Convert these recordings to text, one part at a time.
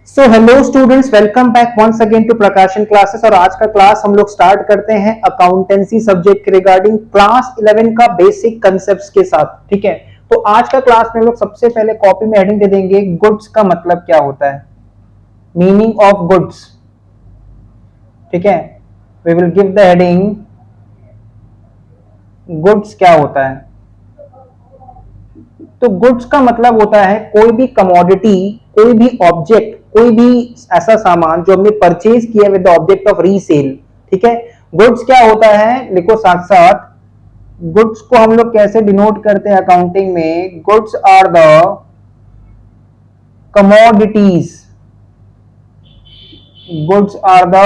So hello students, welcome back once again to Prakashan classes. और आज का क्लास हम लोग स्टार्ट करते हैं अकाउंटेंसी सब्जेक्ट के रिगार्डिंग क्लास 11 का बेसिक कांसेप्ट्स के साथ। ठीक है, तो आज का क्लास में हम लोग सबसे पहले कॉपी में हेडिंग दे देंगे गुड्स का मतलब क्या होता है, मीनिंग ऑफ गुड्स। ठीक है, we will give the heading goods क्या होता है। तो गुड्स का मतलब होता है कोई भी कमोडिटी, कोई भी ऑब्जेक्ट, कोई भी ऐसा सामान जो हमने परचेज किया with the object of resale. ठीक है, गुड्स क्या होता है, लिखो साथ साथ। गुड्स को हम लोग कैसे डिनोट करते हैं अकाउंटिंग में, goods are the commodities. Goods are the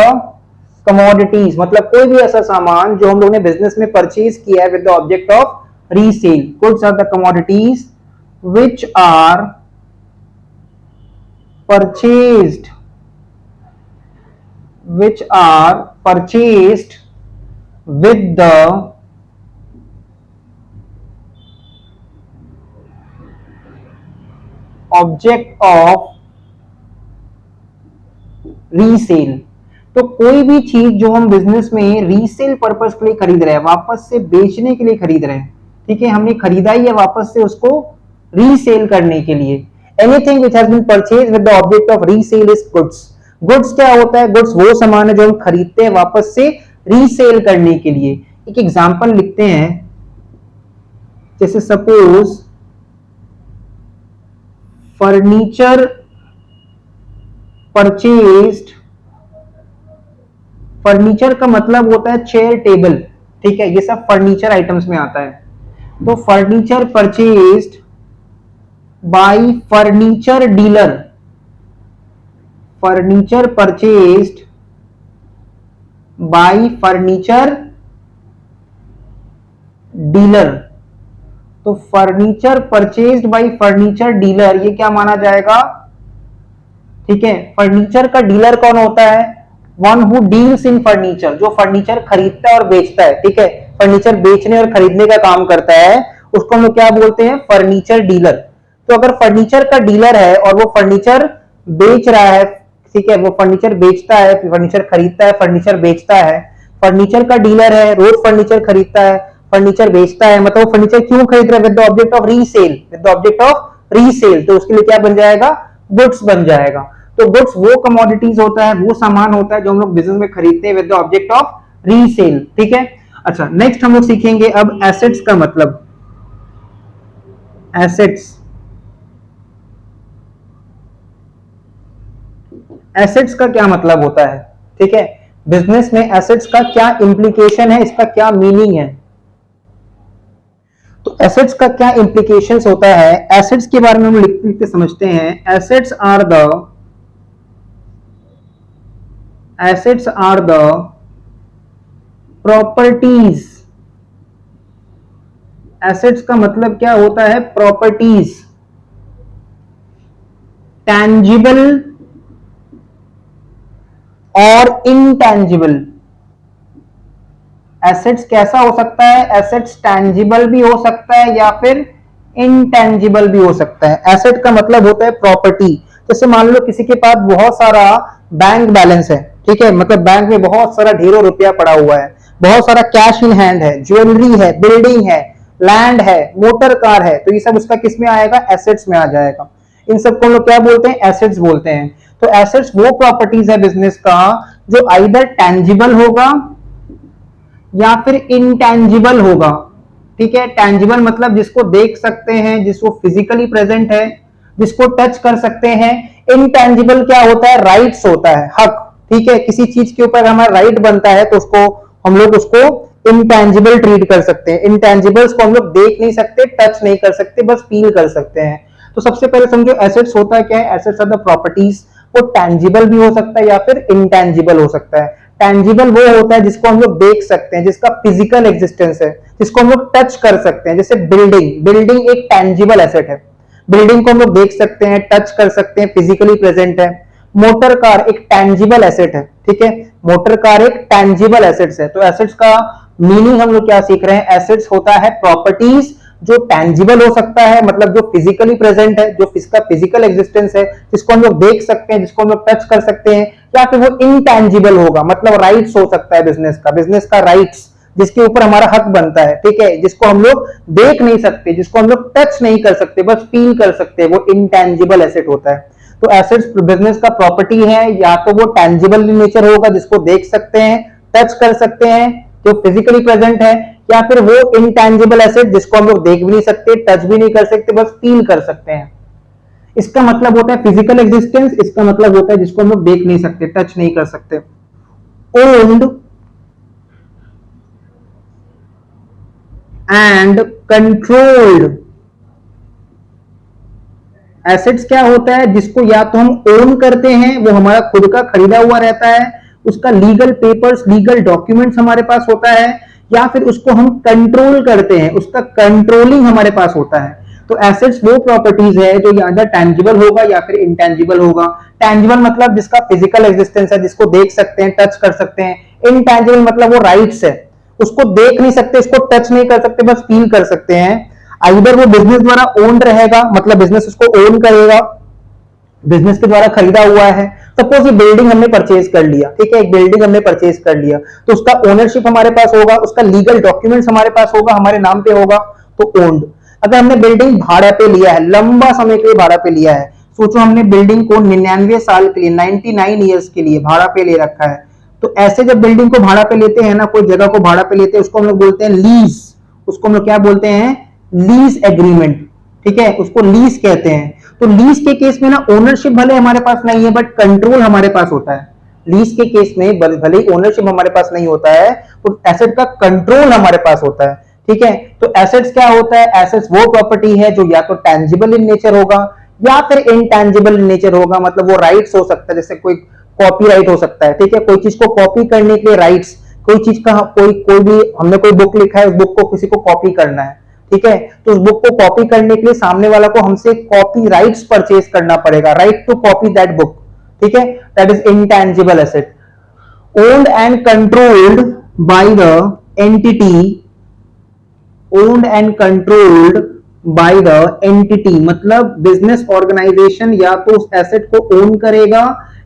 commodities मतलब कोई भी ऐसा सामान जो हम लोग ने बिजनेस में परचेज किया है with the object of resale. Goods are the commodities which are purchased with the object of resale. तो कोई भी चीज जो हम बिजनेस में रीसेल पर्पस के लिए खरीद रहे हैं, वापस से बेचने के लिए खरीद रहे हैं। ठीक है, हमने खरीदा ही है वापस से उसको रीसेल करने के लिए। Anything which has been purchased with the object of resale is goods. Goods क्या होता है, गुड्स वो सामान है जो हम खरीदते हैं वापस से रीसेल करने के लिए। एक एग्जांपल लिखते हैं, जैसे सपोज फर्नीचर परचेज्ड। फर्नीचर का मतलब होता है चेयर टेबल। ठीक है, ये सब फर्नीचर आइटम्स में आता है। तो furniture purchased by furniture dealer. Furniture purchased by furniture dealer. तो furniture purchased by furniture dealer, ये क्या माना जाएगा। ठीक है, फर्नीचर का डीलर कौन होता है, one who deals in furniture, जो फर्नीचर खरीदता है और बेचता है। ठीक है, फर्नीचर बेचने और खरीदने का काम करता है, उसको हम लोग क्या बोलते हैं, फर्नीचर डीलर। तो अगर फर्नीचर का डीलर है और वो फर्नीचर बेच रहा है, ठीक है, वो फर्नीचर बेचता है, फर्नीचर खरीदता है, फर्नीचर बेचता है। फर्नीचर का डीलर है, रोज फर्नीचर खरीदता है, फर्नीचर बेचता है, मतलब फर्नीचर क्यों खरीद रहा है, with the object of resale. With the object of resale, तो उसके लिए क्या बन जाएगा, गुड्स बन जाएगा। तो गुड्स वो कमोडिटीज होता है, वो सामान होता है जो हम लोग बिजनेस में खरीदते हैं with the object of resale. ठीक है, अच्छा नेक्स्ट हम लोग सीखेंगे अब एसेट्स का मतलब। एसेट्स, एसेट्स का क्या मतलब होता है। ठीक है, बिजनेस में एसेट्स का क्या इंप्लीकेशन है, इसका क्या मीनिंग है। तो एसेट्स का क्या इंप्लीकेशंस होता है, एसेट्स के बारे में हम लिखते लिखते समझते हैं। Assets are the properties. Assets का मतलब क्या होता है, प्रॉपर्टीज। टैंजिबल और इनटैंजिबल। एसेट्स कैसा हो सकता है, एसेट्स टैंजिबल भी हो सकता है या फिर इनटैंजिबल भी हो सकता है। एसेट का मतलब होता है प्रॉपर्टी। जैसे मान लो किसी के पास बहुत सारा बैंक बैलेंस है, ठीक है, मतलब बैंक में बहुत सारा ढेरों रुपया पड़ा हुआ है, बहुत सारा कैश इन हैंड है, ज्वेलरी है, बिल्डिंग है, लैंड है, मोटर कार है, तो ये सब उसका किस में आएगा, एसेट्स में आ जाएगा। इन सबको हम लोग क्या बोलते हैं, एसेट्स बोलते हैं। तो एसेट्स वो प्रॉपर्टीज है बिजनेस का जो आइदर टैंजिबल होगा या फिर इनटैंजिबल होगा। ठीक है, टैंजिबल मतलब जिसको देख सकते हैं, जिसको फिजिकली प्रेजेंट है, जिसको टच कर सकते हैं। इनटैंजिबल क्या होता है, राइट्स होता है, हक। ठीक है, किसी चीज के ऊपर हमारा राइट बनता है तो उसको हम लोग उसको इनटैंजिबल ट्रीट कर सकते हैं। इनटैंजिबल्स को हम लोग देख नहीं सकते, टच नहीं कर सकते, बस फील कर सकते हैं। तो सबसे पहले समझो एसेट्स होता है क्या है, एसेट्स आर द प्रॉपर्टीज। वो टैंजिबल भी हो सकता है या फिर इनटैंजिबल हो सकता है। टैंजिबल वो होता है जिसको हम लोग देख सकते हैं, जिसका फिजिकल एग्जिस्टेंस है, जिसको हम लोग टच कर सकते हैं। जैसे बिल्डिंग, बिल्डिंग एक टैंजिबल एसेट है, बिल्डिंग को हम लोग देख सकते हैं, टच कर सकते हैं, फिजिकली प्रेजेंट है। मोटर कार एक टैंजिबल एसेट है। ठीक है, मोटर कार एक टैंजिबल एसेट्स है। तो एसेट्स का मीनिंग हम लोग क्या सीख रहे हैं, एसेट्स होता है प्रॉपर्टीज जो टैंजिबल हो सकता है, मतलब जो फिजिकली प्रेजेंट है, जो इसका फिजिकल एग्जिस्टेंस है, जिसको हम लोग देख सकते हैं, जिसको हम लोग टच कर सकते हैं, या फिर वो इनटैंजिबल होगा, मतलब राइट्स हो सकता है बिजनेस का राइट्स, जिसके ऊपर हमारा हक बनता है, ठीक है, जिसको हम लोग देख नहीं सकते, जिसको हम लोग टच नहीं कर सकते, बस फील कर सकते हैं, वो इनटैंजिबल एसेट होता है। तो एसेट्स बिजनेस का प्रॉपर्टी है, या तो वो टैंजिबल इन नेचर होगा, जिसको देख सकते हैं, टच कर सकते हैं, जो फिजिकली प्रेजेंट है, या फिर वो इनटैंजिबल एसेट जिसको हम लोग देख भी नहीं सकते, टच भी नहीं कर सकते, बस फील कर सकते हैं। इसका मतलब होता है फिजिकल एग्जिस्टेंस, इसका मतलब होता है जिसको हम लोग देख नहीं सकते, टच नहीं कर सकते। ओन्ड एंड कंट्रोल्ड एसेट्स क्या होता है, जिसको या तो हम ओन करते हैं, वो हमारा खुद का खरीदा हुआ रहता है, उसका लीगल पेपर्स, लीगल डॉक्यूमेंट्स हमारे पास होता है, या फिर उसको हम कंट्रोल करते हैं, उसका कंट्रोलिंग हमारे पास होता है। तो एसेट्स वो प्रॉपर्टीज है जो या तो टैंजिबल होगा या फिर इनटैंजिबल होगा। टैंजिबल मतलब जिसका फिजिकल एग्जिस्टेंस है, जिसको देख सकते हैं, टच कर सकते हैं। इनटैंजिबल मतलब वो राइट्स है, उसको देख नहीं सकते, उसको टच नहीं कर सकते, बस फील कर सकते हैं। आइदर वो बिजनेस द्वारा ओन रहेगा, मतलब बिजनेस उसको ओन करेगा, बिजनेस के द्वारा खरीदा हुआ है। सपोज ये बिल्डिंग हमने परचेज कर लिया, ठीक है, एक बिल्डिंग हमने परचेज कर लिया, तो उसका ओनरशिप हमारे पास होगा, उसका लीगल डॉक्यूमेंट्स हमारे पास होगा, हमारे नाम पे होगा, तो ओन्ड। अगर हमने बिल्डिंग भाड़ा पे लिया है, लंबा समय के लिए भाड़ा पे लिया है, सोचो हमने बिल्डिंग को 99 साल के लिए, 99 ईयर्स के लिए भाड़ा पे ले रखा है, तो ऐसे जब बिल्डिंग को भाड़ा पे लेते हैं ना, कोई जगह को भाड़ा पे लेते हैं, उसको हम लोग बोलते हैं लीज। उसको हम लोग क्या बोलते हैं, लीज एग्रीमेंट, ठीक है, उसको लीज कहते हैं। तो लीज के केस में ना ओनरशिप भले हमारे पास नहीं है, बट कंट्रोल हमारे पास होता है। लीज के केस में भले ही ओनरशिप हमारे पास नहीं होता है, तो एसेट का कंट्रोल हमारे पास होता है, ठीक है। तो एसेट्स क्या होता है, एसेट्स वो प्रॉपर्टी है जो या तो टैंजिबल इन नेचर होगा या फिर इनटैंजिबल इन नेचर होगा, मतलब वो राइट्स हो सकता है, जैसे कोई कॉपीराइट हो सकता है, ठीक है, कोई चीज को कॉपी करने के लिए राइट्स, कोई चीज का कोई भी हमने कोई बुक लिखा है, उस बुक को किसी को कॉपी करना है, ठीक है, तो उस बुक को कॉपी करने के लिए सामने वाला को हमसे कॉपी राइट्स परचेज करना पड़ेगा, right to copy that book, ठीक है, that is intangible asset. Owned and controlled by the entity, owned and controlled by the entity मतलब बिजनेस ऑर्गेनाइजेशन या तो उस एसेट को ओन करेगा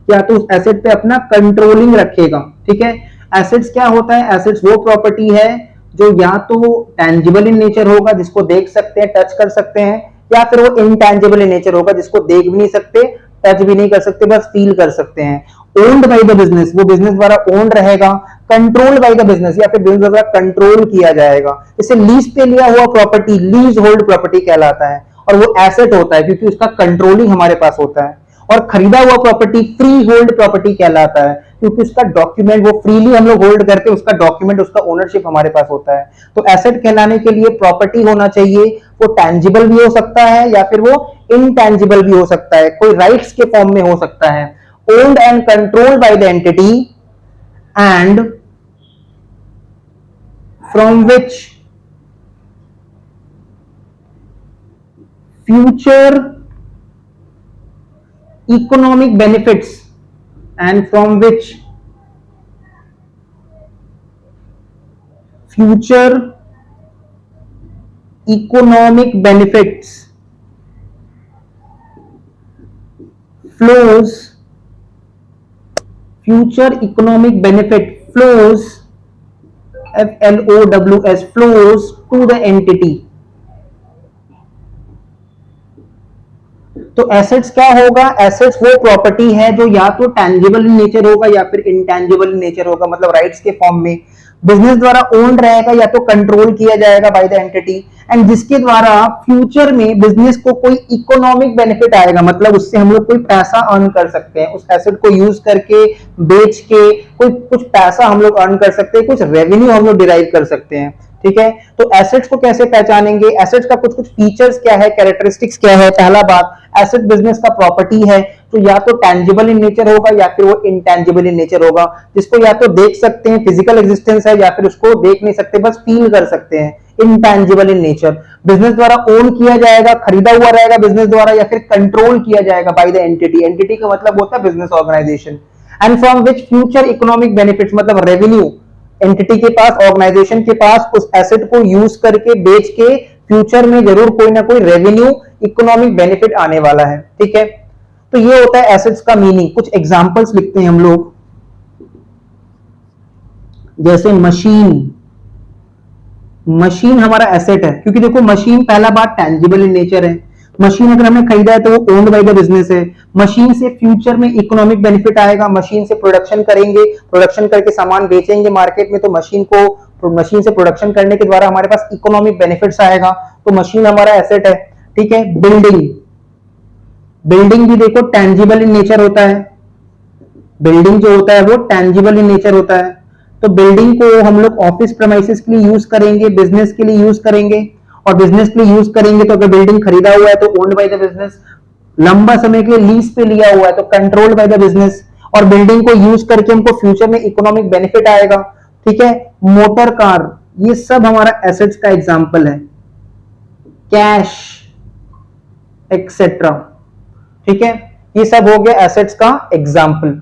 या तो उस एसेट पे अपना कंट्रोलिंग रखेगा, ठीक है। एसेट्स क्या होता है, एसेट्स वो प्रॉपर्टी है जो या तो टैंजिबल इन नेचर होगा, जिसको देख सकते हैं, टच कर सकते हैं, या फिर वो इनटैंजिबल इन नेचर होगा, जिसको देख भी नहीं सकते, टच भी नहीं कर सकते, बस फील कर सकते हैं। ओन्ड बाय द बिजनेस, वो बिजनेस द्वारा ओन्ड रहेगा। कंट्रोल्ड बाय द बिजनेस, या फिर बिजनेस द्वारा कंट्रोल किया जाएगा। इसे लीज पे लिया हुआ प्रॉपर्टी लीज होल्ड प्रॉपर्टी कहलाता है, और वो एसेट होता है क्योंकि उसका कंट्रोलिंग हमारे पास होता है। और खरीदा हुआ प्रॉपर्टी फ्री होल्ड प्रॉपर्टी कहलाता है क्योंकि उसका डॉक्यूमेंट वो फ्रीली हम लोग होल्ड करके, उसका डॉक्यूमेंट, उसका ओनरशिप हमारे पास होता है। तो एसेट कहलाने के लिए प्रॉपर्टी होना चाहिए, वो टैंजिबल भी हो सकता है या फिर वो इनटैंजिबल भी हो सकता है, कोई राइट्स के फॉर्म में हो सकता है। Owned and controlled by the entity and from which future economic benefits and from which future economic benefits flows, future economic benefit flows, FLOWS flows to the entity। तो एसेट्स क्या होगा, assets वो property है जो या तो tangible in nature होगा या फिर इनटैंजिबल इन नेचर होगा, मतलब राइट्स के फॉर्म में, बिजनेस द्वारा ओन रहेगा या तो कंट्रोल किया जाएगा बाय द एंटिटी, एंड जिसके द्वारा फ्यूचर में बिजनेस को कोई इकोनॉमिक बेनिफिट आएगा, मतलब उससे हम लोग कोई पैसा अर्न कर सकते हैं, उस एसेट को यूज करके, बेच के कोई कुछ पैसा हम लोग अर्न कर सकते हैं, कुछ रेवेन्यू हम लोग डिराइव कर सकते हैं, ठीक है। तो एसेट्स को कैसे पहचानेंगे, एसेट्स का कुछ कुछ फीचर्स क्या है, कैरेक्टरिस्टिक्स क्या है। पहला बात, एसेट बिजनेस का प्रॉपर्टी है तो या तो टैंजिबल इन नेचर होगा या फिर वो इनटैंजिबल इन नेचर होगा, जिसको या तो देख सकते हैं, फिजिकल एग्जिस्टेंस है, या फिर उसको देख नहीं सकते, बस फील कर सकते हैं, इनटैंजिबल इन नेचर। बिजनेस द्वारा ओन किया जाएगा, खरीदा हुआ रहेगा बिजनेस द्वारा, या फिर कंट्रोल किया जाएगा बाय द एंटिटी। एंटिटी का मतलब होता है business organization. And from which future economic benefits मतलब रेवेन्यू एंटिटी के पास, ऑर्गेनाइजेशन के पास उस एसेट को यूज करके, बेच के फ्यूचर में जरूर कोई ना कोई रेवेन्यू इकोनॉमिक बेनिफिट आने वाला है। ठीक है, तो ये होता है एसेट्स का मीनिंग। कुछ एग्जांपल्स लिखते हैं हम लोग, जैसे मशीन। मशीन हमारा एसेट है, क्योंकि देखो मशीन पहला बात टेंजिबल इन नेचर है। मशीन अगर हमने खरीदा है तो वो ओन्ड बाय द बिजनेस है। मशीन से फ्यूचर में इकोनॉमिक बेनिफिट आएगा, मशीन से प्रोडक्शन करेंगे, प्रोडक्शन करके सामान बेचेंगे मार्केट में, तो मशीन से प्रोडक्शन करने के द्वारा हमारे पास इकोनॉमिक बेनिफिट्स आएगा, तो मशीन हमारा एसेट है। ठीक है, बिल्डिंग। बिल्डिंग भी देखो टेंजिबल इन नेचर होता है, बिल्डिंग जो होता है वो टेंजिबल इन नेचर होता है। तो बिल्डिंग को हम लोग ऑफिस प्रेमाइसेस के लिए यूज करेंगे, बिजनेस के लिए यूज करेंगे, और बिजनेस के लिए यूज करेंगे तो अगर बिल्डिंग खरीदा हुआ है तो ओन्ड बाय द बिजनेस, लंबा समय के लिए लीज पे लिया हुआ है तो कंट्रोल्ड बाय द बिजनेस, और बिल्डिंग को यूज करके हमको फ्यूचर में इकोनॉमिक बेनिफिट आएगा। ठीक है, मोटर कार, ये सब हमारा एसेट्स का एग्जाम्पल है, कैश एक्सेट्रा। ठीक है, ये सब हो गया एसेट्स का एग्जाम्पल।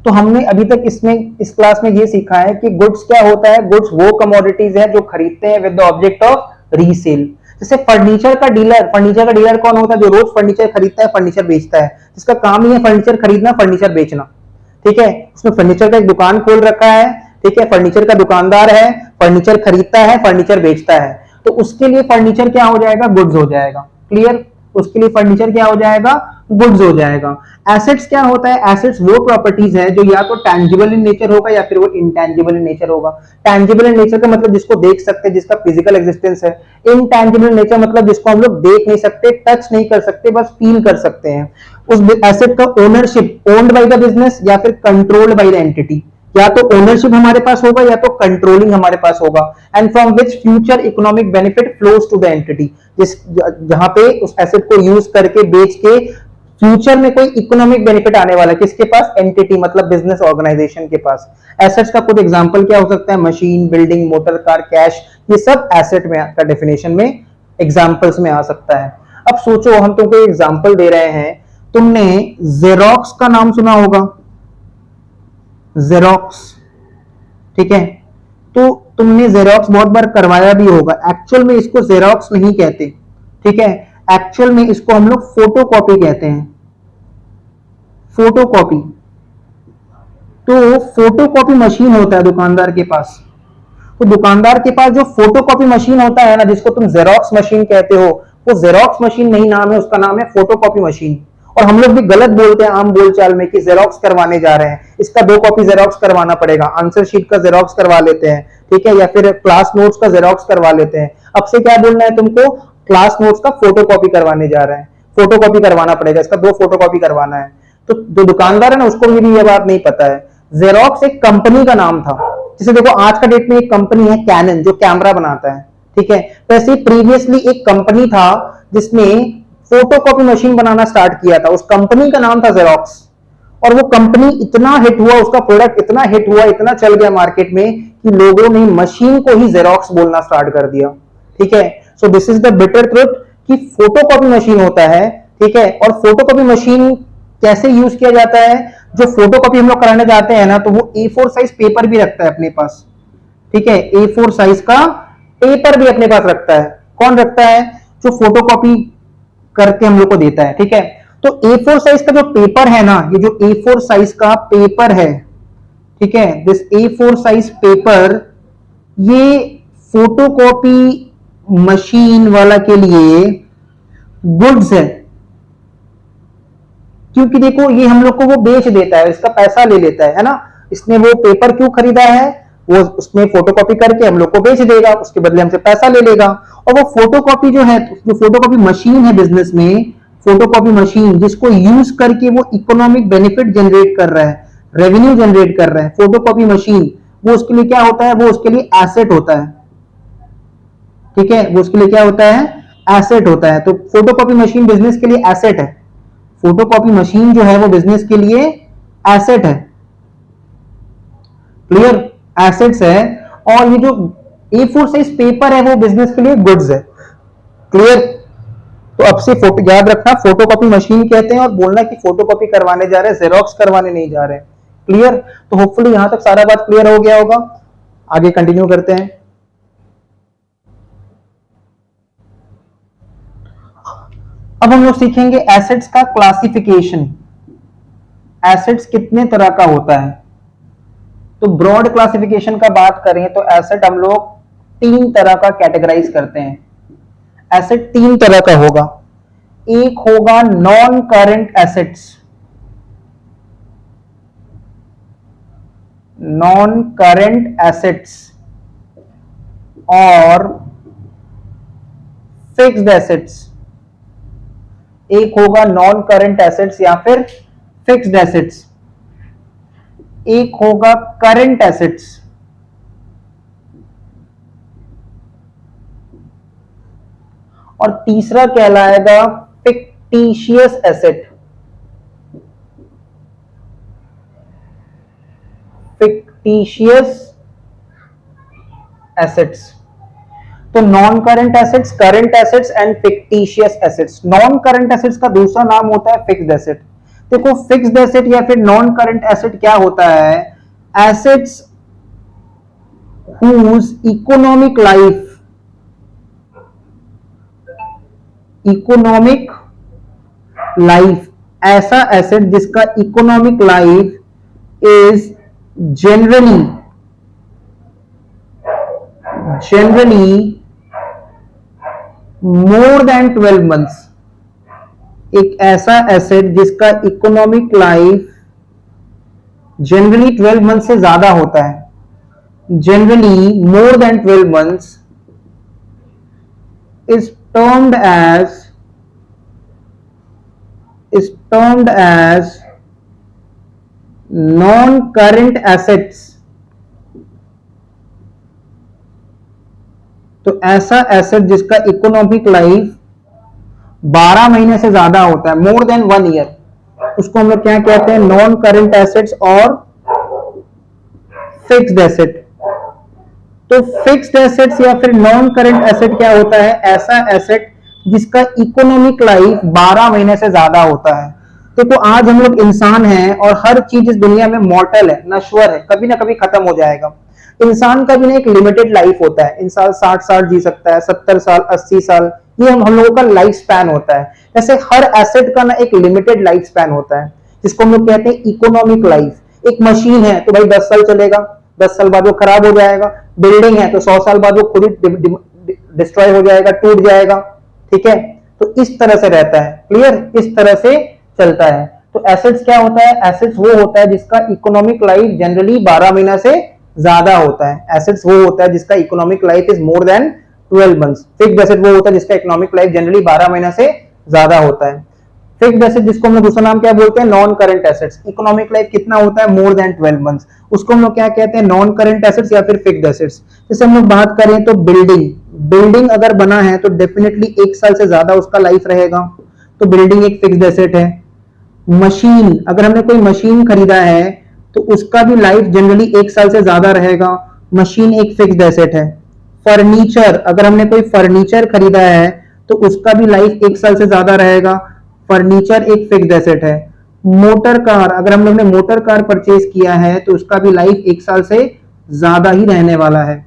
तो हमने अभी तक इस क्लास में ये सीखा है कि गुड्स क्या होता है। गुड्स वो कमोडिटीज है जो खरीदते हैं with the object of resale. जैसे फर्नीचर का डीलर कौन होता है? जो रोज फर्नीचर खरीदता है, फर्नीचर बेचता है, जिसका काम ही है फर्नीचर खरीदना, फर्नीचर बेचना। ठीक है, उसने फर्नीचर का एक दुकान खोल रखा है। ठीक है, फर्नीचर का दुकानदार है, फर्नीचर खरीदता है, फर्नीचर बेचता है, तो उसके लिए फर्नीचर क्या हो जाएगा? गुड्स हो जाएगा। क्लियर? उसके लिए फर्नीचर क्या हो जाएगा? गुड्स हो जाएगा। एसेट्स क्या होता है? एसेट्स वो प्रॉपर्टीज है जो या तो टैंजिबल इन नेचर होगा या फिर वो इंटैंजिबल इन नेचर होगा। टैंजिबल इन नेचर का मतलब जिसको देख सकते हैं, जिसका फिजिकल एग्जिस्टेंस है। इंटैंजिबल नेचर मतलब जिसको हम लोग देख नहीं सकते, टच नहीं कर सकते, बस फील कर सकते हैं। उस एसेट का ownership owned by the business या फिर कंट्रोल्ड बाय द एंटिटी। या तो ओनरशिप हमारे पास होगा या तो कंट्रोलिंग हमारे पास होगा। And from which future economic benefit flows to the entity, जहां पे उस एसेट को यूज करके बेच के फ्यूचर में कोई इकोनॉमिक बेनिफिट आने वाला है। किसके पास? एंटिटी, मतलब बिजनेस ऑर्गेनाइजेशन के पास। एसेट्स का कुछ एग्जांपल क्या हो सकता है? Machine, building, motor car, cash, ये सब एसेट में का डेफिनेशन में एग्जांपल्स में आ सकता है। अब सोचो, हम तुमको एग्जांपल दे रहे हैं, तुमने जेरोक्स का नाम सुना होगा, जेरोक्स। ठीक है, तो तुमने जेरोक्स बहुत बार करवाया भी होगा। एक्चुअल में इसको जेरोक्स नहीं कहते। ठीक है, एक्चुअल में इसको हम लोग फोटोकॉपी कहते हैं, फोटोकॉपी। तो फोटोकॉपी मशीन होता है दुकानदार के पास। तो दुकानदार के पास जो फोटोकॉपी मशीन होता है ना, जिसको तुम जेरोक्स मशीन कहते हो, वो जेरोक्स मशीन नहीं नाम है, उसका नाम है फोटोकॉपी मशीन। और हम लोग भी गलत बोलते हैं आम बोलचाल में कि जेरोक्स करवाने जा रहे हैं, इसका 2 कॉपी जेरोक्स करवाना पड़ेगा, आंसर शीट का जेरोक्स करवा लेते हैं। ठीक है, या फिर क्लास नोट्स का जेरोक्स करवा लेते हैं। अब से क्या बोलना है तुमको? क्लास नोट्स का फोटोकॉपी करवाने जा रहे हैं, फोटोकॉपी करवाना पड़ेगा, इसका 2 फोटोकॉपी करवाना है। तो जो दुकानदार है ना, उसको भी ये बात नहीं पता है। जेरोक्स एक कंपनी का नाम था। जैसे देखो, आज का डेट में एक कंपनी है कैनन, जो कैमरा बनाता है। ठीक है, वैसे प्रीवियसली एक कंपनी था जिसने फोटोकॉपी मशीन बनाना स्टार्ट किया था, उस कंपनी का नाम था जेरोक्स। और वो कंपनी इतना हिट हुआ, उसका प्रोडक्ट इतना हिट हुआ, इतना चल गया मार्केट में कि लोगों ने मशीन को ही जेरोक्स बोलना स्टार्ट कर दिया। ठीक है, so this is the bitter truth कि फोटोकॉपी मशीन होता है। ठीक है, और फोटोकॉपी मशीन कैसे यूज किया जाता है? जो फोटोकॉपी हम लोग कराने जाते हैं ना, तो वो A4 साइज पेपर भी रखता है अपने पास। ठीक है, A4 साइज का पेपर भी अपने पास रखता है। कौन रखता है? जो फोटोकॉपी करके हम लोग को देता है। ठीक है, तो A4 साइज का जो पेपर है ना, ये जो A4 साइज का पेपर है, ठीक है, दिस A4 साइज पेपर, ये फोटोकॉपी मशीन वाला के लिए गुड्स है। क्योंकि देखो, ये हम लोग को वो बेच देता है, इसका पैसा ले लेता है ना। इसने वो पेपर क्यों खरीदा है? वो उसमें फोटोकॉपी करके हम लोग को बेच देगा, उसके बदले हमसे पैसा ले लेगा। और वो फोटोकॉपी जो है, जो फोटोकॉपी मशीन है बिजनेस में, फोटोकॉपी मशीन जिसको यूज करके वो इकोनॉमिक बेनिफिट जनरेट कर रहा है, रेवेन्यू जनरेट कर रहा है, फोटोकॉपी मशीन, वो उसके लिए क्या होता है? वो उसके लिए एसेट होता है। ठीक है, वो उसके लिए क्या होता है? एसेट होता है। तो फोटोकॉपी मशीन बिजनेस के लिए एसेट है। फोटोकॉपी मशीन जो है वो बिजनेस के लिए एसेट है। क्लियर? एसेट्स है। और ये जो A4 साइज पेपर है वो बिजनेस के लिए गुड्स है। क्लियर? तो अब से फोटो याद रखना, फोटोकॉपी मशीन कहते हैं, और बोलना कि फोटोकॉपी करवाने जा रहे हैं, जेरोक्स करवाने नहीं जा रहे हैं। क्लियर? तो होपफुली यहां तक सारा बात क्लियर हो गया होगा। आगे कंटिन्यू करते हैं। अब हम लोग सीखेंगे एसेट्स का क्लासिफिकेशन। एसेट्स कितने तरह का होता है? तो ब्रॉड क्लासिफिकेशन का बात करें तो एसेट हम लोग तीन तरह का कैटेगराइज करते हैं। एसेट तीन तरह का होगा। एक होगा non current assets, non current assets और फिक्स्ड एसेट्स। एक होगा नॉन करंट एसेट्स या फिर फिक्स्ड एसेट्स, एक होगा करंट एसेट्स और तीसरा कहलाएगा फिक्टिशियस एसेट। Fictitious assets. तो non current assets, current assets and fictitious assets. Non current assets का दूसरा नाम होता है फिक्स्ड एसेट। देखो फिक्स्ड एसेट या फिर नॉन करंट एसेट क्या होता है? एसेट्स whose economic life, ऐसा एसेट जिसका economic life is generally more than 12 months। एक ऐसा एसेट जिसका इकोनॉमिक लाइफ जनरली 12 मंथ से ज्यादा होता है, generally more than 12 months is termed as non-current assets। तो ऐसा एसेट जिसका इकोनॉमिक लाइफ 12 महीने से ज्यादा होता है, मोर देन 1 ईयर, उसको हम लोग क्या कहते हैं? नॉन करंट एसेट्स और फिक्स्ड एसेट। तो फिक्स्ड एसेट्स या फिर नॉन करंट एसेट क्या होता है? ऐसा एसेट जिसका इकोनॉमिक लाइफ 12 महीने से ज्यादा होता है। देखो आज हम लोग इंसान हैं और हर चीज इस दुनिया में मॉर्टल है, नश्वर है, कभी ना कभी खत्म हो जाएगा। इंसान का भी ना एक लिमिटेड लाइफ होता है। इंसान 60 साल जी सकता है, 70 साल, 80 साल, ये हम लोगों का लाइफ स्पैन होता है। जैसे हर एसेट का ना एक लिमिटेड लाइफ स्पैन होता है जिसको हम लोग कहते हैं इकोनॉमिक लाइफ। एक मशीन है तो भाई 10 साल चलेगा, 10 साल बाद वो खराब हो जाएगा। बिल्डिंग है तो 100 साल बाद वो खुद ही डिस्ट्रॉय हो जाएगा, टूट जाएगा। ठीक है, तो इस तरह से रहता है। क्लियर? इस तरह से चलता है। तो एसेट्स क्या होता है? एसेट्स वो होता है जिसका इकोनॉमिक लाइफ जनरली 12 महीना से ज्यादा होता है। एसेट्स वो होता है जिसका economic life is more than 12 months. Fixed asset वो होता है जिसका इकोनॉमिक लाइफ जनरली 12 महीना से ज्यादा होता है। फिक्स्ड एसेट जिसको हम लोग दूसरा नाम क्या बोलते हैं? Non current assets. Economic life कितना होता है? मोर देन 12 मंथ्स, उसको हम लोग क्या कहते हैं? नॉन करंट एसेट्स या फिर फिक्स्ड एसेट्स। जैसे हम लोग बात करें तो बिल्डिंग अगर बना है तो डेफिनेटली 1 साल से ज्यादा उसका लाइफ रहेगा, तो बिल्डिंग एक फिक्स्ड एसेट है। मशीन, अगर हमने कोई मशीन खरीदा है तो उसका भी लाइफ जनरली 1 साल से ज्यादा रहेगा, मशीन एक फिक्स्ड एसेट है। फर्नीचर, अगर हमने कोई फर्नीचर खरीदा है तो उसका भी लाइफ 1 साल से ज्यादा रहेगा, फर्नीचर एक फिक्स्ड एसेट है। मोटर कार, अगर हम लोग ने मोटर कार परचेज किया है तो उसका भी लाइफ 1 साल से ज्यादा ही रहने वाला है,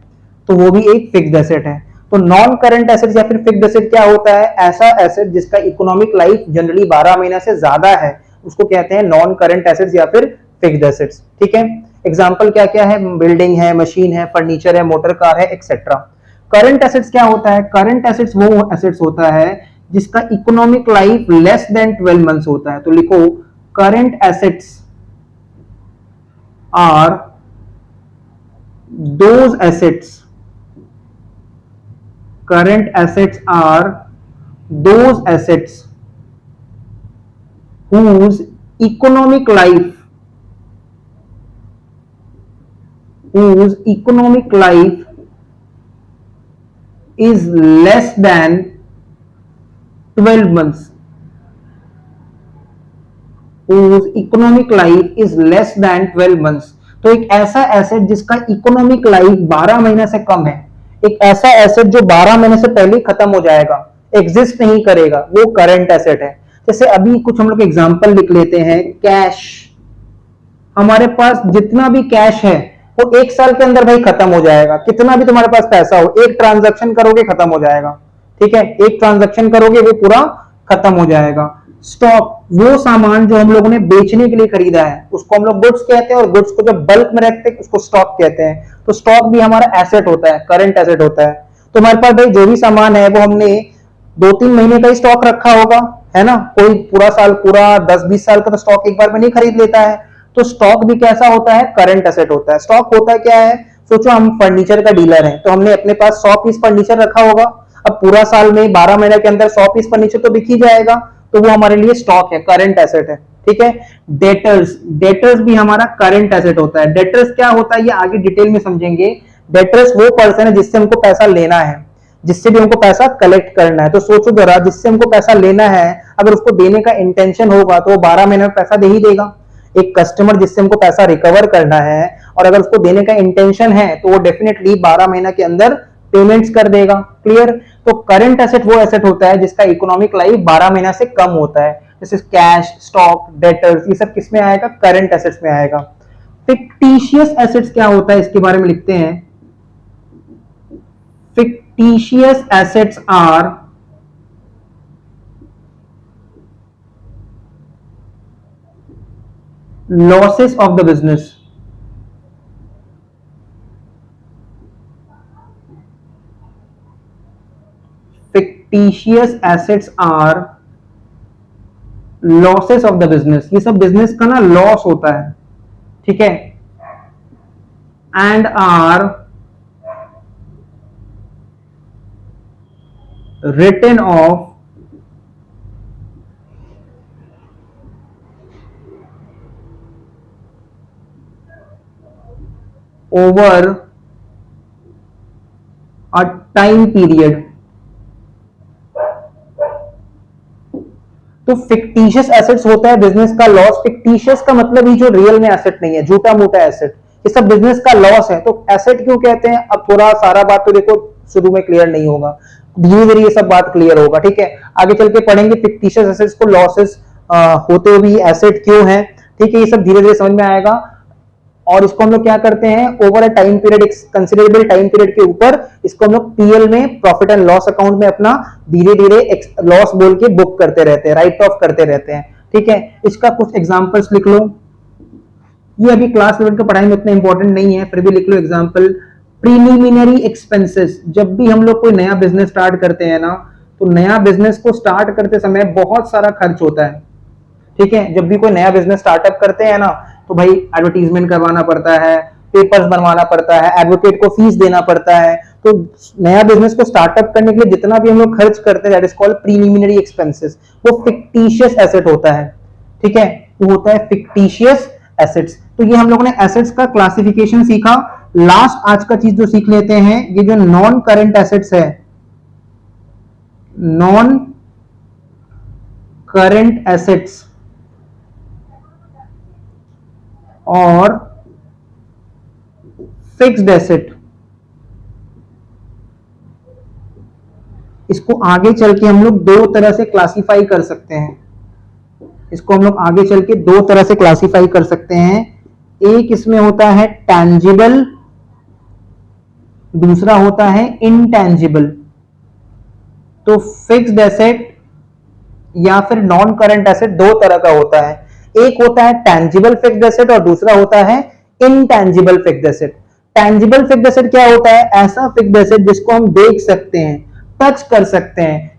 तो वो भी एक फिक्स्ड एसेट है। तो नॉन करंट एसेट या फिर फिक्स्ड एसेट क्या होता है? ऐसा एसेट जिसका इकोनॉमिक लाइफ जनरली 12 महीना से ज्यादा है, उसको कहते हैं नॉन करंट एसेट्स या फिर फिक्स्ड एसेट्स। ठीक है, एग्जांपल क्या क्या है? बिल्डिंग है, मशीन है, फर्नीचर है, मोटर कार है, एक्सेट्रा। करंट एसेट्स क्या होता है? करंट एसेट्स वो एसेट्स होता है जिसका economic life less than 12 months होता है। तो लिखो current assets are those assets, current assets are those assets whose economic life is less than 12 months, whose economic life is less than 12 months। तो एक ऐसा एसेट जिसका इकोनॉमिक लाइफ 12 महीने से कम है, एक ऐसा एसेट जो 12 महीने से पहले खत्म हो जाएगा, एग्जिस्ट नहीं करेगा, वो करंट एसेट है। जैसे अभी कुछ हम लोग एग्जांपल लिख लेते हैं। कैश, हमारे पास जितना भी कैश है वो 1 साल के अंदर भाई खत्म हो जाएगा। कितना भी तुम्हारे पास पैसा हो, एक ट्रांजैक्शन करोगे खत्म हो जाएगा। ठीक है, एक ट्रांजैक्शन करोगे वो पूरा खत्म हो जाएगा। स्टॉक वो सामान जो हम लोगों ने बेचने के लिए खरीदा है उसको हम लोग गुड्स कहते हैं, और गुड्स को जब बल्क में रखते हैं उसको स्टॉक कहते हैं। तो स्टॉक भी हमारा एसेट होता है, करंट एसेट होता है। तो हमारे पास भाई जो भी सामान है वो हमने 2-3 महीने का ही स्टॉक रखा होगा, है ना। कोई पूरा साल, पूरा 10-20 साल का तो स्टॉक एक बार में नहीं खरीद लेता है। तो स्टॉक भी कैसा होता है, करंट एसेट होता है। स्टॉक होता है क्या है, सोचो हम फर्नीचर का डीलर हैं तो हमने अपने पास 100 पीस फर्नीचर रखा होगा। अब पूरा साल में 12 महीने के अंदर 100 पीस फर्नीचर तो बिक ही जाएगा, तो वो हमारे लिए स्टॉक है, करंट एसेट है। ठीक है। डेटर्स, डेटर्स भी हमारा करंट एसेट होता है। डेटर्स क्या होता है ये आगे डिटेल में समझेंगे। डेटर्स वो पर्सन है जिससे हमको पैसा लेना है, जिससे भी हमको पैसा कलेक्ट करना है। तो सोचो जरा, जिससे हमको पैसा लेना है अगर उसको देने का इंटेंशन होगा तो वो 12 महीने में पैसा दे ही देगा। एक कस्टमर जिससे हमको पैसा रिकवर करना है और अगर उसको देने का इंटेंशन है तो वो डेफिनेटली 12 महीना के अंदर पेमेंट्स कर देगा। क्लियर। तो करंट एसेट वो एसेट होता है जिसका इकोनॉमिक लाइफ 12 महीना से कम होता है, जैसे कैश, स्टॉक, डेटर्स, ये सब किस में आएगा, करंट एसेट्स में आएगा। फिक्टिशियस एसेट्स क्या होता है इसके बारे में लिखते हैं। fictitious assets are losses of the business. Fictitious assets are losses of the business. ये सब बिजनेस का ना लॉस होता है, ठीक है। And are written off over a time period. तो फिक्टिशियस एसेट्स होता है बिजनेस का लॉस। फिक्टिशियस का मतलब ही जो रियल में एसेट नहीं है, झूठा मूठा एसेट, ये सब बिजनेस का लॉस है। तो एसेट क्यों कहते हैं, अब थोड़ा सारा बात तो देखो शुरू में क्लियर नहीं होगा, धीरे धीरे ये सब बात क्लियर होगा। ठीक है, आगे चल के पढ़ेंगे फिक्टिशियस एसेट्स को लॉसेस होते हुए भी एसेट क्यों है। ठीक है, ये सब धीरे धीरे समझ में आएगा। और इसको हम लोग क्या करते हैं, ओवर अ टाइम पीरियड, एक कंसिडरेबल टाइम पीरियड के ऊपर इसको हम लोग पीएल में, प्रॉफिट एंड लॉस अकाउंट में अपना धीरे धीरे लॉस बोल के बुक करते रहते हैं, राइट ऑफ करते रहते हैं। ठीक है, इसका कुछ एग्जांपल्स लिख लो। ये अभी क्लास लेवल की पढ़ाई में इतना इंपॉर्टेंट नहीं है, फिर भी लिख लो एग्जांपल। प्रीलिमिनरी एक्सपेंसेस, जब भी हम लोग कोई नया बिजनेस स्टार्ट करते हैं ना, तो नया बिजनेस को स्टार्ट करते समय बहुत सारा खर्च होता है। ठीक है, जब भी कोई नया बिजनेस स्टार्टअप करते हैं ना, तो भाई एडवर्टीजमेंट करवाना पड़ता है, पेपर्स बनवाना पड़ता है, एडवोकेट को फीस देना पड़ता है। तो नया बिजनेस को स्टार्टअप करने के लिए जितना भी हम लोग खर्च करते हैं, that is called preliminary expenses, वो फिक्टिशियस एसेट होता है। ठीक है, वो होता है फिक्टिशियस एसेट्स। तो ये हम लोगों ने एसेट्स का क्लासिफिकेशन सीखा। लास्ट आज का चीज जो सीख लेते हैं, ये जो नॉन करंट एसेट्स है, नॉन करंट एसेट्स और फिक्स्ड एसेट, इसको आगे चल के हम लोग दो तरह से क्लासिफाई कर सकते हैं। इसको हम लोग आगे चल के दो तरह से क्लासिफाई कर सकते हैं। एक इसमें होता है टैंजिबल, दूसरा होता है इनटैंजिबल। तो फिक्स्ड एसेट या फिर नॉन करंट एसेट दो तरह का होता है। एक होता है टैंजिबल फिक्स्ड एसेट और दूसरा होता है intangible fixed asset. Tangible fixed asset क्या होता है, ऐसा फिक्स्ड एसेट जिसको हम देख सकते हैं, टच कर सकते हैं,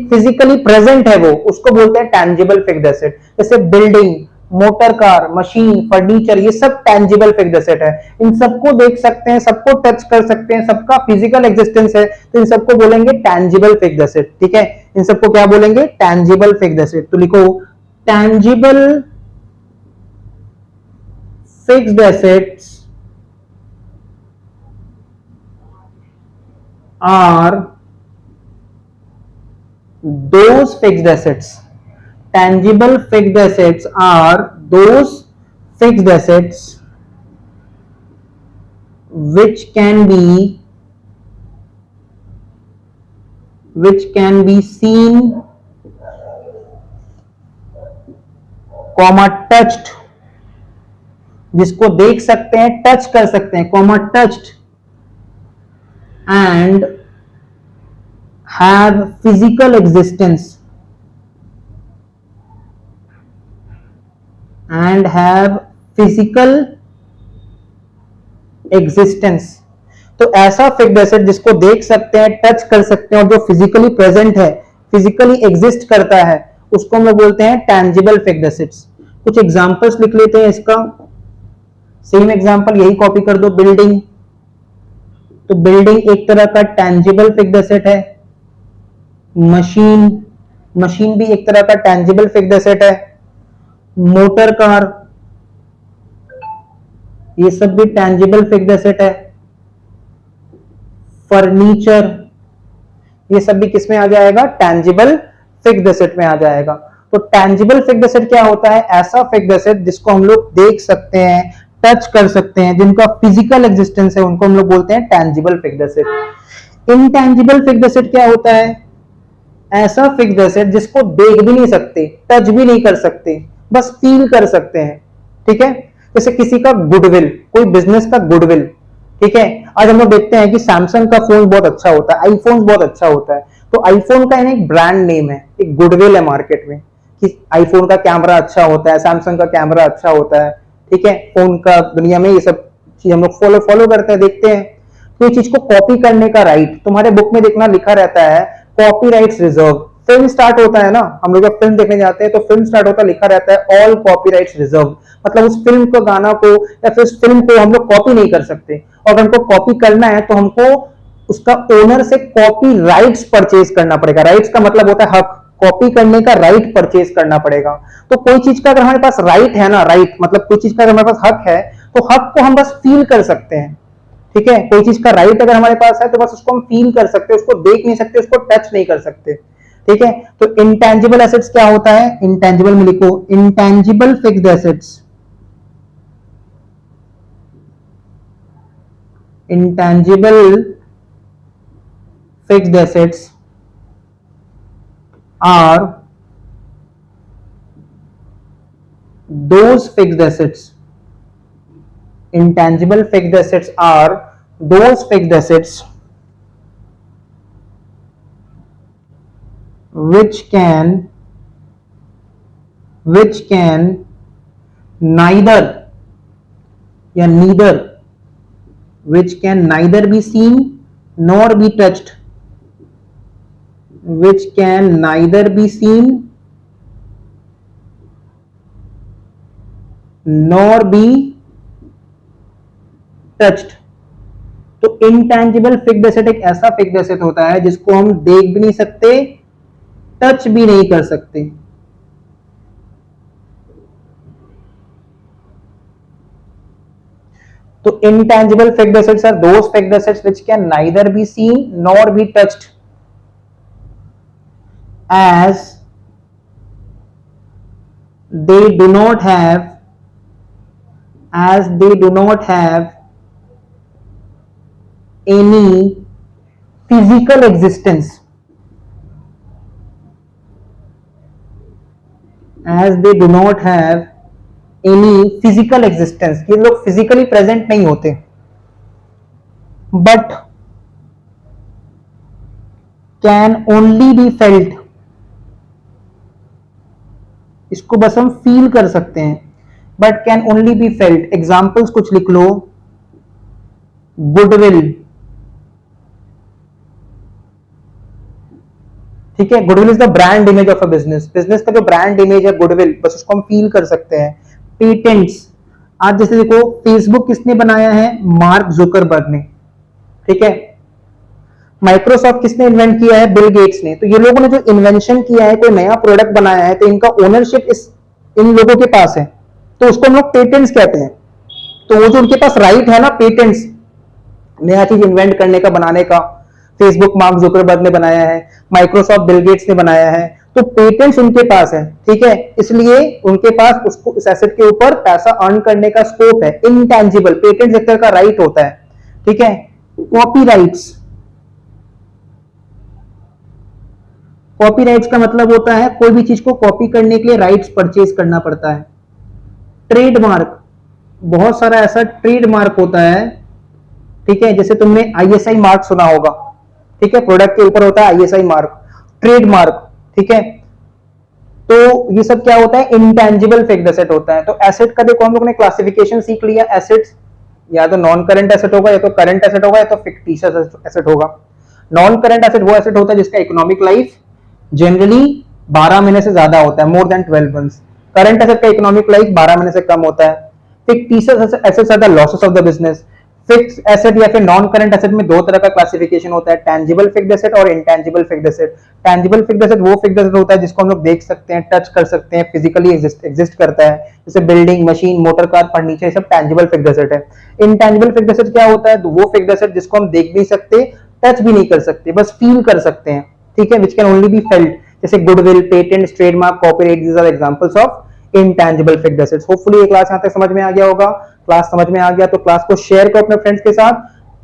फिजिकली प्रेजेंट है, वो उसको बोलते हैं टैंजिबल फिक्स्ड एसेट। जैसे building, motor car, machine, furniture, ये सब टैंजिबल फिक्स्ड एसेट है। इन सबको देख सकते हैं, सबको टच कर सकते हैं, सबका फिजिकल एग्जिस्टेंस है, तो इन सबको बोलेंगे टैंजिबल फिक्स्ड एसेट। ठीक है, इन सबको क्या बोलेंगे, टैंजिबल फिक्स्ड एसेट। तो लिखो tangible fixed assets are those fixed assets. Tangible fixed assets are those fixed assets which can be seen, comma touched, जिसको देख सकते हैं, टच कर सकते हैं, comma touched, and have physical existence, and have physical existence. तो ऐसा fixed asset जिसको देख सकते हैं, टच कर सकते हैं और जो फिजिकली प्रेजेंट है, फिजिकली एग्जिस्ट करता है, उसको हम लोग बोलते हैं टैंजिबल फिक्स्ड एसेट्स। कुछ एग्जांपल्स लिख लेते हैं इसका। सेम एग्जांपल यही कॉपी कर दो, बिल्डिंग। तो बिल्डिंग एक तरह का टैंजिबल फिक्स्ड एसेट है। मशीन, मशीन भी एक तरह का टैंजिबल फिक्स्ड एसेट है। मोटर कार, ये सब भी टैंजिबल फिक्स्ड एसेट है। फर्नीचर, ये सब भी किस में आ जाएगा? टैंजिबल फिक्स्ड एसेट में आ जाएगा। तो टैंजिबल फिक्स्ड एसेट क्या होता है? ऐसा फिक्स्ड एसेट जिसको हम लोग देख सकते हैं, टच कर सकते हैं, जिनका फिजिकल एग्जिस्टेंस है, उनको हम लोग बोलते हैं tangible fixed asset. Intangible fixed asset क्या होता है? ऐसा फिक्स्ड एसेट जिसको देख भी नहीं सकते, टच भी नहीं कर सकते, बस फील कर सकते हैं। ठीक है, जैसे किसी का गुडविल, कोई बिजनेस का गुडविल। ठीक है, आज हम लोग देखते हैं कि सैमसंग का फोन बहुत अच्छा होता है, आईफोन बहुत अच्छा होता है। तो आईफोन का एक ब्रांड नेम है, एक गुडविल है मार्केट में कि आईफोन का कैमरा अच्छा होता है, सैमसंग का कैमरा अच्छा होता है। ठीक है, फोन का दुनिया में ये सब चीज हम लोग फॉलो करते हैं, देखते हैं। तो ये चीज को कॉपी करने का राइट तुम्हारे बुक में देखना लिखा रहता है, कॉपीराइट्स रिजर्व। फिल्म स्टार्ट होता है ना, हम लोग जब फिल्म देखने जाते हैं तो फिल्म स्टार्ट होता लिखा रहता है ऑल कॉपीराइट्स रिजर्व। मतलब उस फिल्म को, गाना को या फिर उस फिल्म को हम लोग कॉपी नहीं कर सकते, और अगर हमको कॉपी करना है तो हमको उसका ओनर से कॉपी राइट्स परचेज करना पड़ेगा। राइट्स का मतलब होता है हक, कॉपी करने का राइट परचेज करना पड़ेगा। तो कोई चीज का अगर हमारे पास राइट है ना, राइट मतलब कोई चीज का अगर हमारे पास हक है, तो हक को हम बस फील कर सकते हैं। ठीक है, कोई चीज का राइट अगर हमारे पास है तो बस उसको हम फील कर सकते हैं, उसको देख नहीं सकते, उसको टच नहीं कर सकते। ठीक है, तो इंटेंजिबल एसेट्स क्या होता है? इंटेंजिबल में लिखो intangible fixed assets. Intangible fixed assets are those fixed assets. Intangible fixed assets are those fixed assets which can neither या neither which can neither be seen nor be touched, which can neither be seen nor be touched। तो intangible fixed asset एक ऐसा fixed asset होता है जिसको हम देख भी नहीं सकते, टच भी नहीं कर सकते। तो intangible fixed assets are those fixed assets which can neither be seen nor be touched as they do not have any physical existence, as they do not have any physical existence। ये लोग physically present नहीं होते, but can only be felt. इसको बस हम feel कर सकते हैं, but can only be felt. Examples कुछ लिख लो। गुडविल, ठीक है, goodwill is the brand image of a business. Business का जो ब्रांड इमेज है गुडविल, बस उसको हम फील कर सकते हैं। पेटेंट्स, आज जैसे देखो फेसबुक किसने बनाया है? मार्क जुकरबर्ग ने। ठीक है, माइक्रोसॉफ्ट किसने इन्वेंट किया है? बिल गेट्स ने। तो ये लोगों ने जो इन्वेंशन किया है, कोई नया प्रोडक्ट बनाया है, तो इनका ओनरशिप इन लोगों के पास है, तो उसको हम लोग पेटेंट्स कहते हैं। तो वो जो उनके पास राइट है ना, पेटेंट्स, नया चीज इन्वेंट करने का, बनाने का, फेसबुक मार्क जुकरबर्ग ने बनाया है, माइक्रोसॉफ्ट बिल गेट्स ने बनाया है, तो पेटेंट्स उनके पास है। ठीक है, इसलिए उनके पास उसको इस एसेट के ऊपर पैसा अर्न करने का स्कोप है। इंटेंजिबल, पेटेंट्स एक तरह का राइट होता है। ठीक है, कॉपीराइट्स, कॉपीराइट्स का मतलब होता है कोई भी चीज को कॉपी करने के लिए राइट्स परचेज करना पड़ता है। ट्रेडमार्क, बहुत सारा ऐसा ट्रेडमार्क होता है। ठीक है, जैसे तुमने आईएसआई मार्क सुना होगा। ठीक है, प्रोडक्ट के ऊपर होता है आईएसआई मार्क, ट्रेडमार्क। ठीक है, तो ये सब क्या होता है, इंटेंजिबल फिक्स्ड एसेट होता है। तो एसेट का देखो हम लोग ने क्लासिफिकेशन सीख लिया, एसेट्स या तो नॉन करंट एसेट होगा, या तो करंट एसेट होगा, या तो फिक्टिशियस एसेट होगा। नॉन करंट एसेट वो एसेट होता है जिसका इकोनॉमिक लाइफ जनरली 12 महीने से ज्यादा होता है, more than 12 months. Current asset का इकोनॉमिक लाइफ 12 महीने से कम होता है। Fictitious assets are the losses of the business. Fix asset या फिर नॉन करंट एसेट में दो तरह का क्लासिफिकेशन होता है, टेंजिबल फिक्स्ड एसेट और intangible fixed asset. Tangible fixed asset वो फिक्स्ड एसेट होता है जिसको हम लोग देख सकते हैं, टच कर सकते हैं, फिजिकली एग्जिस्ट करता है, जैसे building, machine, motor car, furniture, ये सब टेंजिबल फिक्स्ड एसेट है। इंटेंजिबल फिक्स्ड एसेट क्या होता है, तो वो फिक्स्ड एसेट जिसको हम देख नहीं सकते, टच भी नहीं कर सकते, बस फील कर सकते हैं, ठीक है, which can only be felt, जैसे goodwill, patent, trademark, copyright, these are examples of intangible fixed assets. Hopefully ये क्लास यहां तक समझ में आ गया होगा। क्लास समझ में आ गया तो क्लास को शेयर करो अपने फ्रेंड्स के साथ,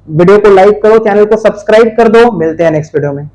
वीडियो को लाइक करो, चैनल को सब्सक्राइब कर दो। मिलते हैं नेक्स्ट वीडियो में।